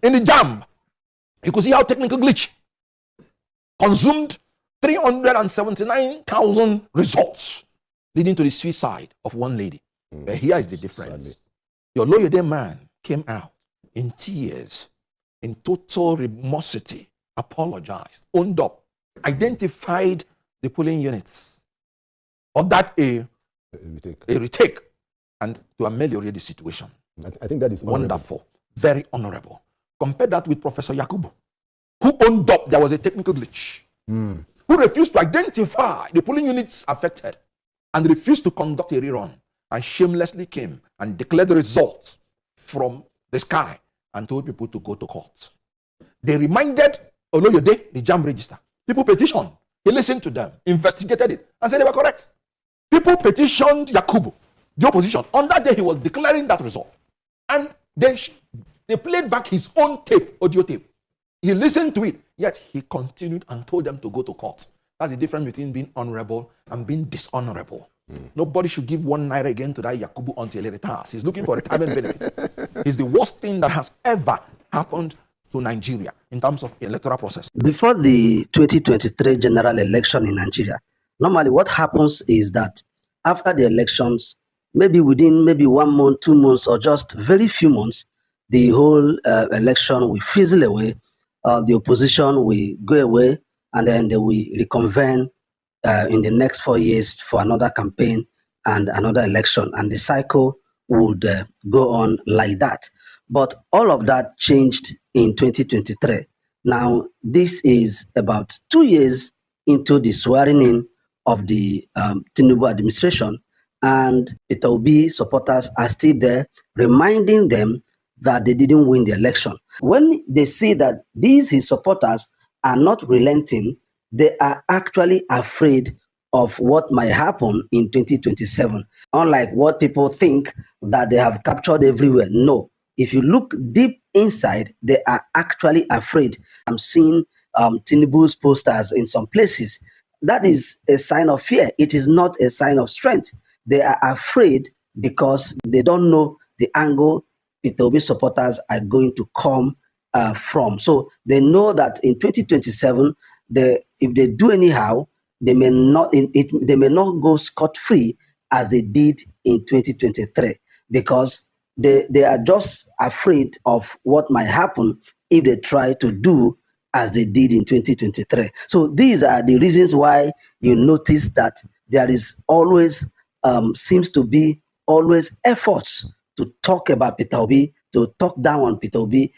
in the JAMB. You could see how technical glitch consumed 379,000 results, leading to the suicide of one lady. But here is the difference. Your Oloyede man came out in tears, in total remorse, apologized, owned up, identified the polling units of that a retake, and to ameliorate the situation. I think that is wonderful, very honorable. Compare that with Professor Yakubu, who owned up there was a technical glitch, who refused to identify the polling units affected and refused to conduct a rerun, and shamelessly came and declared the results from the sky and told people to go to court. They reminded Oloyede the JAMB register. People petitioned. He listened to them, investigated it, and said they were correct. People petitioned Yakubu, the opposition. On that day, he was declaring that result. And they played back his own tape, audio tape. He listened to it, yet he continued and told them to go to court. That's the difference between being honorable and being dishonorable. Nobody should give 1 naira again to that Yakubu until he retires. He's looking for retirement benefit. It's the worst thing that has ever happened to Nigeria in terms of electoral process. Before the 2023 general election in Nigeria, normally what happens is that after the elections, maybe within 1 month, 2 months, or just very few months, the whole election will fizzle away, the opposition will go away, and then they will reconvene in the next 4 years for another campaign and another election, and the cycle would go on like that. But all of that changed in 2023. Now, this is about 2 years into the swearing in of the Tinubu administration, and Peter Obi supporters are still there, reminding them that they didn't win the election. When they see that these his supporters are not relenting, they are actually afraid of what might happen in 2027. Unlike what people think that they have captured everywhere. No. If you look deep inside, they are actually afraid. I'm seeing Tinubu's posters in some places. That is a sign of fear. It is not a sign of strength. They are afraid because they don't know the angle Peter Obi supporters are going to come from. So they know that in 2027, if they do anyhow, they may not go scot-free as they did in 2023, because they are just afraid of what might happen if they try to do as they did in 2023. So these are the reasons why you notice that there is always, seems to be always efforts to talk about Peter Obi, to talk down on Peter Obi,